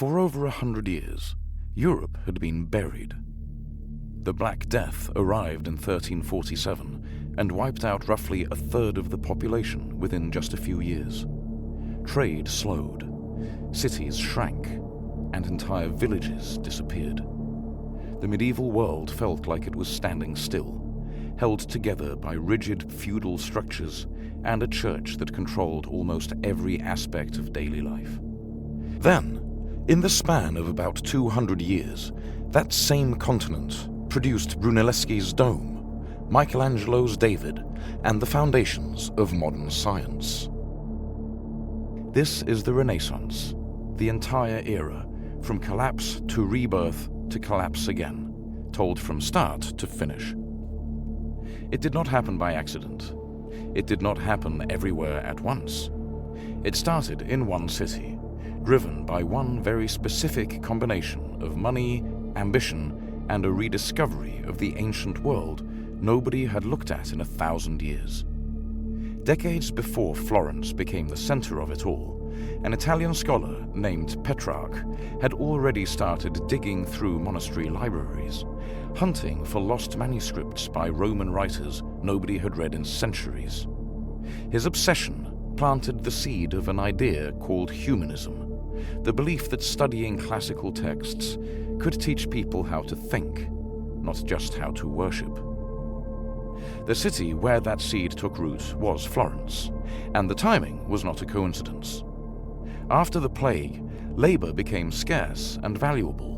For over 100 years, Europe had been buried. The Black Death arrived in 1347 and wiped out roughly a third of the population within just a few years. Trade slowed, cities shrank, and entire villages disappeared. The medieval world felt like it was standing still, held together by rigid feudal structures and a church that controlled almost every aspect of daily life. Then, in the span of about 200 years, that same continent produced Brunelleschi's dome, Michelangelo's David, and the foundations of modern science. This is the Renaissance, the entire era, from collapse to rebirth to collapse again, told from start to finish. It did not happen by accident. It did not happen everywhere at once. It started in one city, driven by one very specific combination of money, ambition, and a rediscovery of the ancient world nobody had looked at in 1,000 years. Decades before Florence became the center of it all, an Italian scholar named Petrarch had already started digging through monastery libraries, hunting for lost manuscripts by Roman writers nobody had read in centuries. His obsession planted the seed of an idea called humanism, the belief that studying classical texts could teach people how to think, not just how to worship. The city where that seed took root was Florence, and the timing was not a coincidence. After the plague, labor became scarce and valuable,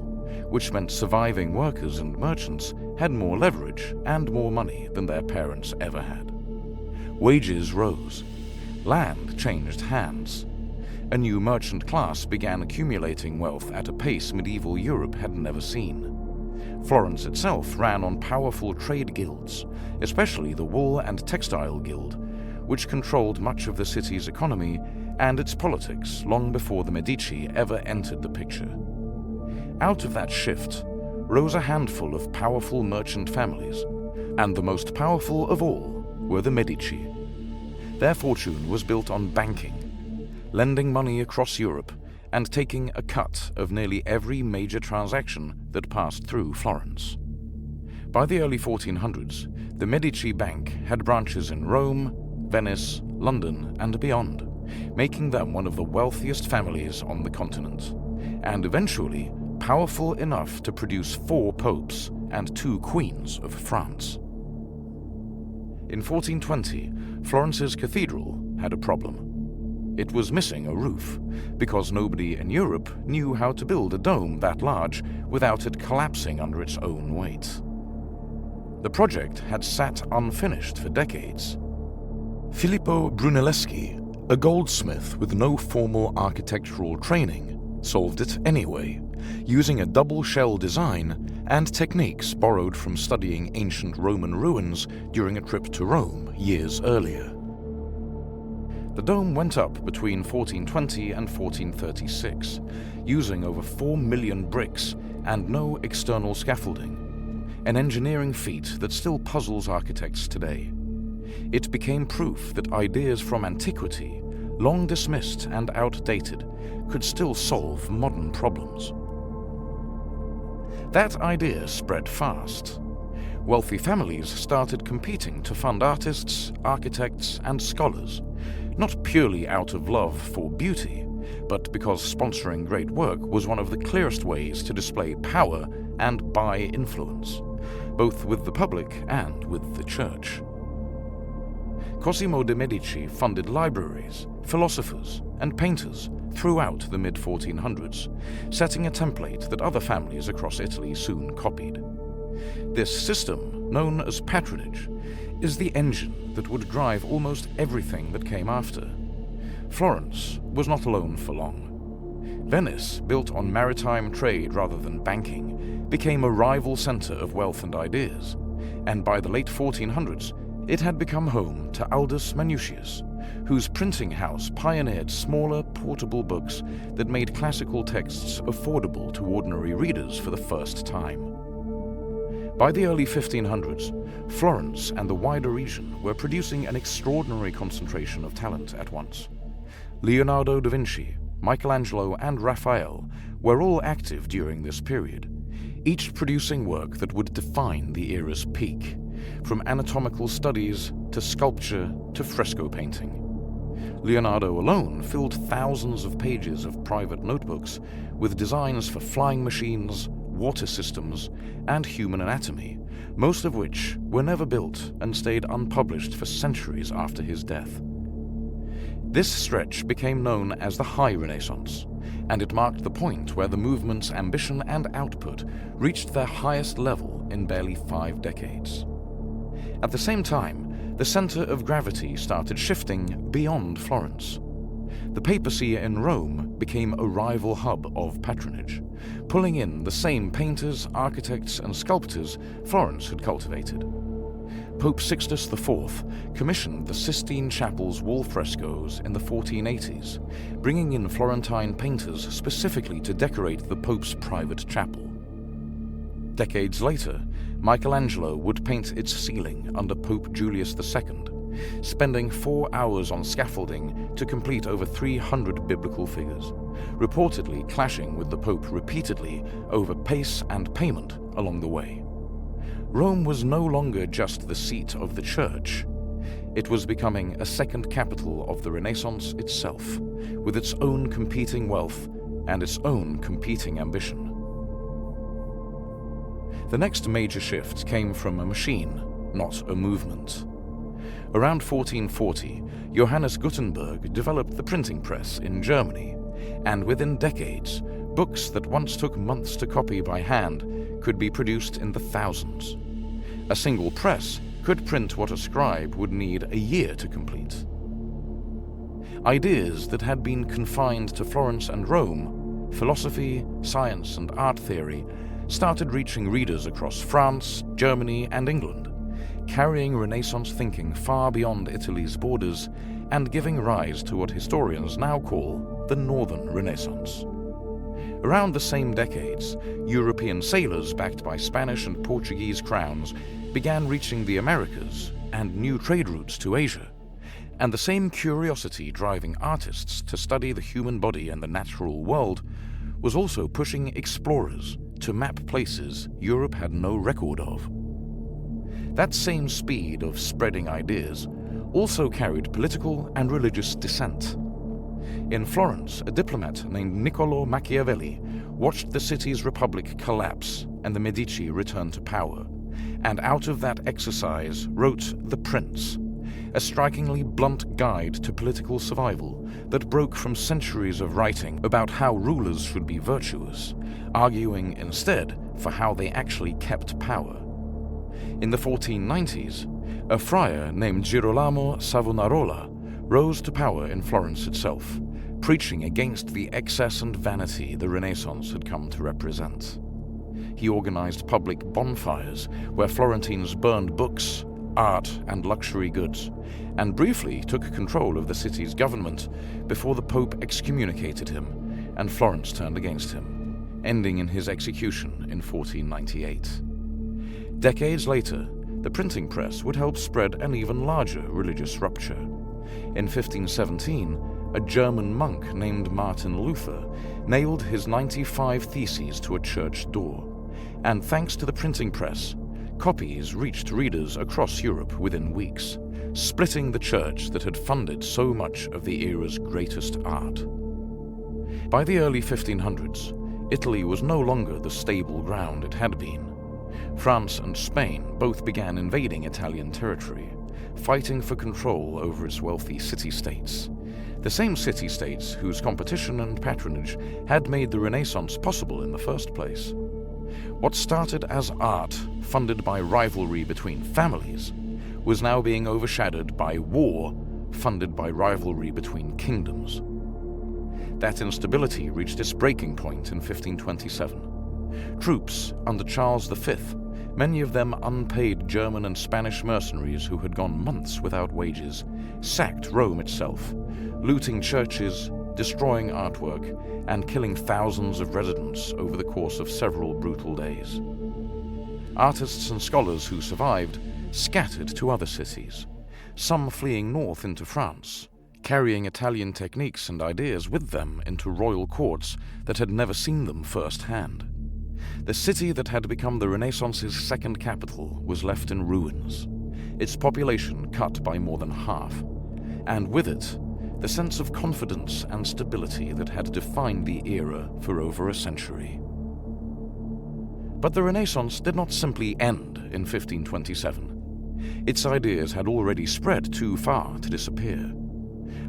which meant surviving workers and merchants had more leverage and more money than their parents ever had. Wages rose. Land changed hands. A new merchant class began accumulating wealth at a pace medieval Europe had never seen. Florence itself ran on powerful trade guilds, especially the Wool and Textile Guild, which controlled much of the city's economy and its politics long before the Medici ever entered the picture. Out of that shift rose a handful of powerful merchant families, and the most powerful of all were the Medici. Their fortune was built on banking, lending money across Europe and taking a cut of nearly every major transaction that passed through Florence. By the early 1400s, the Medici Bank had branches in Rome, Venice, London, and beyond, making them one of the wealthiest families on the continent, and eventually powerful enough to produce 4 popes and 2 queens of France. In 1420, Florence's cathedral had a problem. It was missing a roof, because nobody in Europe knew how to build a dome that large without it collapsing under its own weight. The project had sat unfinished for decades. Filippo Brunelleschi, a goldsmith with no formal architectural training, solved it anyway, using a double-shell design and techniques borrowed from studying ancient Roman ruins during a trip to Rome years earlier. The dome went up between 1420 and 1436, using over 4 million bricks and no external scaffolding, an engineering feat that still puzzles architects today. It became proof that ideas from antiquity, long dismissed and outdated, could still solve modern problems. That idea spread fast. Wealthy families started competing to fund artists, architects, and scholars, not purely out of love for beauty, but because sponsoring great work was one of the clearest ways to display power and buy influence, both with the public and with the church. Cosimo de' Medici funded libraries, philosophers, and painters throughout the mid-1400s, setting a template that other families across Italy soon copied. This system, known as patronage, is the engine that would drive almost everything that came after. Florence was not alone for long. Venice, built on maritime trade rather than banking, became a rival center of wealth and ideas, and by the late 1400s, it had become home to Aldus Manutius, whose printing house pioneered smaller, portable books that made classical texts affordable to ordinary readers for the first time. By the early 1500s, Florence and the wider region were producing an extraordinary concentration of talent at once. Leonardo da Vinci, Michelangelo, and Raphael were all active during this period, each producing work that would define the era's peak, from anatomical studies to sculpture to fresco painting. Leonardo alone filled thousands of pages of private notebooks with designs for flying machines, water systems, and human anatomy, most of which were never built and stayed unpublished for centuries after his death. This stretch became known as the High Renaissance, and it marked the point where the movement's ambition and output reached their highest level in barely 5 decades. At the same time, the center of gravity started shifting beyond Florence. The papacy in Rome became a rival hub of patronage, pulling in the same painters, architects, and sculptors Florence had cultivated. Pope Sixtus IV commissioned the Sistine Chapel's wall frescoes in the 1480s, bringing in Florentine painters specifically to decorate the Pope's private chapel. Decades later, Michelangelo would paint its ceiling under Pope Julius II, spending 4 hours on scaffolding to complete over 300 biblical figures, reportedly clashing with the Pope repeatedly over pace and payment along the way. Rome was no longer just the seat of the church. It was becoming a second capital of the Renaissance itself, with its own competing wealth and its own competing ambition. The next major shift came from a machine, not a movement. Around 1440, Johannes Gutenberg developed the printing press in Germany, and within decades, books that once took months to copy by hand could be produced in the thousands. A single press could print what a scribe would need a year to complete. Ideas that had been confined to Florence and Rome, philosophy, science, and art theory, started reaching readers across France, Germany, and England, carrying Renaissance thinking far beyond Italy's borders and giving rise to what historians now call the Northern Renaissance. Around the same decades, European sailors backed by Spanish and Portuguese crowns began reaching the Americas and new trade routes to Asia, and the same curiosity driving artists to study the human body and the natural world was also pushing explorers to map places Europe had no record of. That same speed of spreading ideas also carried political and religious dissent. In Florence, a diplomat named Niccolò Machiavelli watched the city's republic collapse and the Medici return to power, and out of that exercise wrote The Prince, a strikingly blunt guide to political survival that broke from centuries of writing about how rulers should be virtuous, arguing instead for how they actually kept power. In the 1490s, a friar named Girolamo Savonarola rose to power in Florence itself, preaching against the excess and vanity the Renaissance had come to represent. He organized public bonfires where Florentines burned books, art, and luxury goods, and briefly took control of the city's government before the Pope excommunicated him and Florence turned against him, ending in his execution in 1498. Decades later, the printing press would help spread an even larger religious rupture. In 1517, a German monk named Martin Luther nailed his 95 theses to a church door, and thanks to the printing press, copies reached readers across Europe within weeks, splitting the church that had funded so much of the era's greatest art. By the early 1500s, Italy was no longer the stable ground it had been. France and Spain both began invading Italian territory, fighting for control over its wealthy city-states, the same city-states whose competition and patronage had made the Renaissance possible in the first place. What started as art funded by rivalry between families was now being overshadowed by war funded by rivalry between kingdoms. That instability reached its breaking point in 1527. Troops under Charles V, many of them unpaid German and Spanish mercenaries who had gone months without wages, sacked Rome itself, looting churches, destroying artwork, and killing thousands of residents over the course of several brutal days. Artists and scholars who survived scattered to other cities, some fleeing north into France, carrying Italian techniques and ideas with them into royal courts that had never seen them firsthand. The city that had become the Renaissance's second capital was left in ruins, its population cut by more than half, and with it, the sense of confidence and stability that had defined the era for over a century. But the Renaissance did not simply end in 1527. Its ideas had already spread too far to disappear.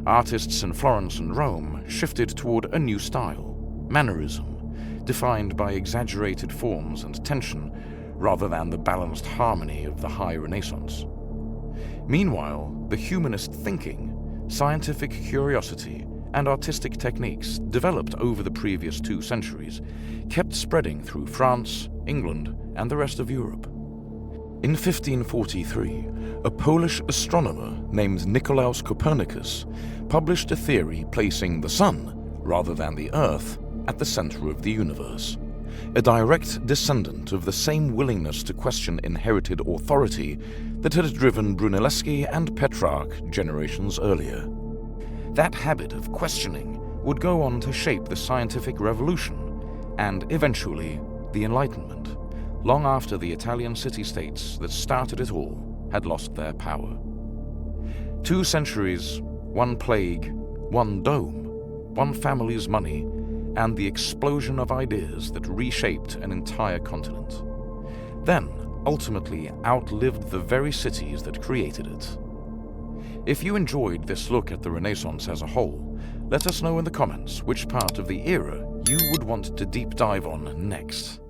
Artists in Florence and Rome shifted toward a new style, mannerism, defined by exaggerated forms and tension rather than the balanced harmony of the High Renaissance. Meanwhile, the humanist thinking, scientific curiosity, and artistic techniques developed over the previous 2 centuries kept spreading through France, England, and the rest of Europe. In 1543, a Polish astronomer named Nicolaus Copernicus published a theory placing the Sun, rather than the Earth, at the center of the universe, a direct descendant of the same willingness to question inherited authority that had driven Brunelleschi and Petrarch generations earlier. That habit of questioning would go on to shape the scientific revolution and, eventually, the Enlightenment, long after the Italian city-states that started it all had lost their power. 2 centuries, 1 plague, 1 dome, 1 family's money, and the explosion of ideas that reshaped an entire continent. Then, ultimately outlived the very cities that created it. If you enjoyed this look at the Renaissance as a whole, let us know in the comments which part of the era you would want to deep dive on next.